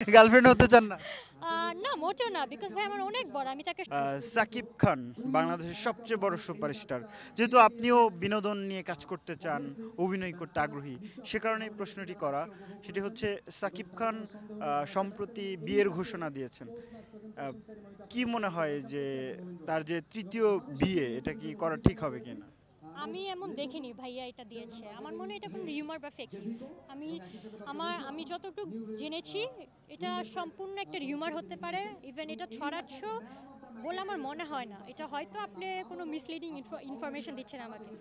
Girlfriend হতে চান না? না মোটেও না, বিকজ ভাই আমার অনেক বড়, আমি তাকে সাকিব খান বাংলাদেশের সবচেয়ে বড় সুপারস্টার। যেহেতু আপনিও বিনোদন নিয়ে কাজ করতে চান, অভিনয় করতে আগ্রহী, সে কারণেই প্রশ্নটি করা। সেটি হচ্ছে সাকিব খান সম্প্রতি বিয়ের ঘোষণা দিয়েছেন। কি মনে হয় যে তার যে তৃতীয় বিয়ে এটা কি করা ঠিক হবে কিনা? আমি এমন দেখিনি ভাইয়া এটা দিয়েছে, আমার মনে হয় এটা কোনো রিউমার বা ফেক নিউজ। আমি আমি যতটুকু জেনেছি এটা সম্পূর্ণ একটা রিউমার হতে পারে, ইভেন এটা ছড়াচ্ছ বলে আমার মনে হয় না। এটা হয়তো আপনি কোনো মিসলিডিং ইনফরমেশন দিচ্ছেন আমাকে।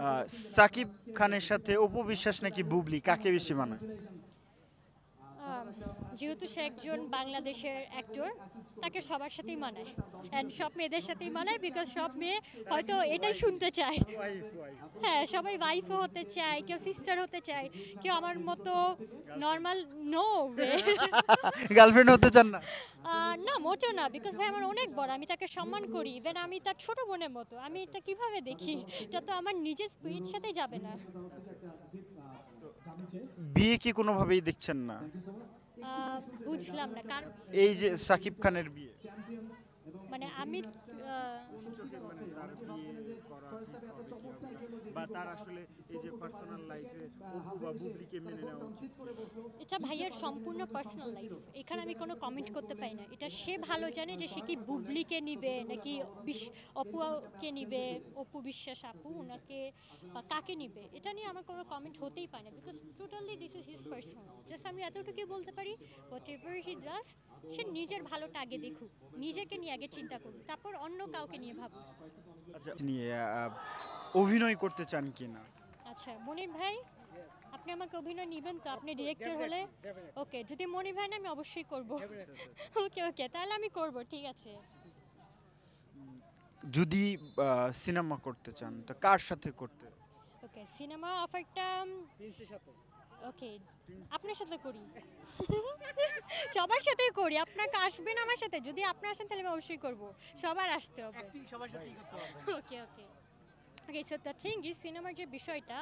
আহ, সাকিব খানের সাথে অপু বিশ্বাস নাকি বুবলি, কাকে বেশি মানায়? আম, যেহেতু সে একজন বাংলাদেশের অ্যাক্টর, তাকে সবার সাথেই মানায়, অ্যান্ড সব মেয়েদের সাথেই মানায়, বিকজ সব মেয়ে হয়তো এটাই শুনতে চায়। হ্যাঁ, সবাই ওয়াইফও হতে চায়, কেউ সিস্টার হতে চায়, কেউ আমার মতো নর্মাল। No way. গার্লফ্রেন্ড হতে চান না? না মোটেও না, বিকজ ভাই আমার অনেক বড়, আমি তাকে সম্মান করি, ইভেন আমি তার ছোট বোনের মতো। আমি এটা কিভাবে দেখি, এটা তো আমার নিজের স্পিরিট সাথে যাবে না। বিয়ে কি কোনোভাবেই দেখছেন না? বুঝলাম না কারণ, এই যে সাকিব খানের বিয়ে, মানে আমি কোন চোখে মানে তার বিয়ে করা ঠিক হবে কি হবে না? বা তার আসলে এই যে পার্সোনাল লাইফে অপু বা বুবলিকে মেনে নেওয়া উচিত? এটা ভাইয়ার সম্পূর্ণ পার্সোনাল লাইফ, এখানে আমি কোনো কমেন্ট করতে পারি না। এটা সে ভালো জানে যে সে কি বুবলিকে নিবে নাকি অপুকে নিবে, অপু বিশ্বাস আপু ওনাকে বা কাকে নিবে, এটা নিয়ে আমার কোনো কমেন্ট হতেই পারে না, because totally this is his personal. Just আমি এতটুকুই বলতে পারি, হোয়াট এভার হি ডাস, সে নিজের ভালোটা আগে দেখুক, নিজেকে নিয়ে আগে চিন্তা করুক, তারপর অন্য কাউকে নিয়ে ভাবুক। আচ্ছা, নিয়ে অভিনয় করতে চান কিনা? আচ্ছা মনির ভাই, আপনি আমাকে অভিনয় নিবেন তো? আপনি ডিরেক্টর হলে ওকে, যদি মনির ভাই না আমি অবশ্যই করব। ওকে ওকে, তাহলে আমি করব, ঠিক আছে। যদি সিনেমা করতে চান তো কার সাথে করতে? ওকে, সিনেমা অফারটা ওকে আপনার সাথে করি। সবার সাথেই করি, আপনাকে আসবেন আমার সাথে? যদি আপনি আসেন তাহলে আমি অবশ্যই করব, সবার আসতে হবে। ওকে ওকে ওকে, সো দ্য থিং ইজ, সিনেমার যে বিষয়টা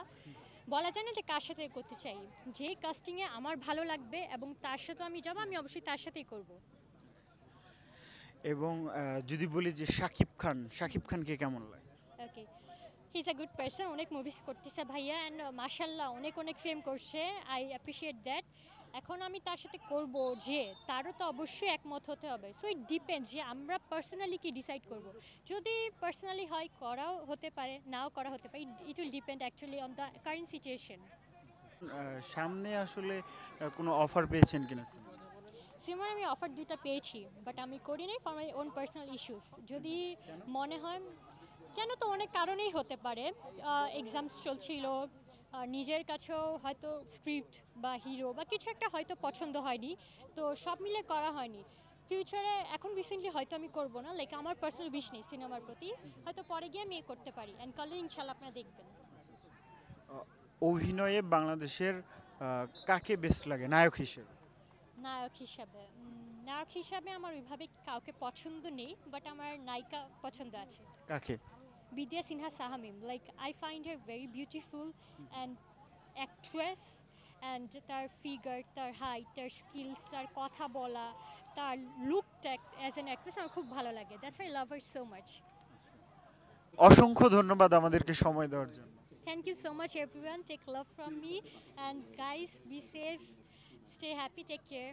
বলা যায় না যে কার সাথে করতে চাই, যে কাস্টিংয়ে আমার ভালো লাগবে এবং তার সাথে আমি যাব, আমি অবশ্যই তার সাথেই করব। এবং যদি বলি যে শাকিব খানকে কেমন লাগে? Okay, he is a good person, অনেক মুভিস করতেছে ভাইয়া, অ্যান্ড মাশাল্লাহ অনেক অনেক ফেম করছে, আই অ্যাপ্রিসিয়েট দ্যাট। এখন আমি তার সাথে করব, যে তারও তো অবশ্যই একমত হতে হবে। সো ইট ডিপেন্ডস যে আমরা পার্সোনালি কি ডিসাইড করব। যদি পার্সোনালি হয় করাও হতে পারে, নাও করা হতে পারে, it will depend actually on the current situation. সামনে আসলে কোনো অফার পেয়েছেন কিনা সিনেমা? সিনেমার আমি অফার দুইটা পেয়েছি, বাট আমি করিনি for my own personal issues. যদি মনে হয়, কেন তো অনেক কারণেই হতে পারে, এক্সামস চলছিল, নিজের কাছেও হয়তো স্ক্রিপ্ট বা হিরো বা কিছু একটা হয়তো পছন্দ হয়নি, তো সব মিলে করা হয়নি। ফিউচারে এখন রিসেন্টলি হয়তো আমি করবো না, লাইক আমার পার্সোনাল উইশ নেই সিনেমার প্রতি, হয়তো পরে গিয়ে আমি করতে পারি, অ্যান্ড করলে ইনশাল্লাহ আপনারা দেখবেন। আহ, অভিনয়ে বাংলাদেশের কাকে বেস্ট লাগে নায়ক হিসেবে? নায়ক হিসাবে নায়ক হিসাবে আমার ওইভাবে কাউকে পছন্দ নেই, বাট আমার নায়িকা পছন্দ আছে। কাকে? Bidya Sinha Saha Mim, like I find her very beautiful and actress, and তার ফিগার, তার হাইট, তার স্কিলস, তার কথা বলা, তার লুকটা অ্যাজ অ্যান অ্যাক্ট্রেস আমার খুব ভালো লাগে, that's I love her so much. অসংখ্য ধন্যবাদ আমাদেরকে সময় দেওয়ার জন্য। Thank you so much everyone, take love from me, and guys be safe, stay happy, take care.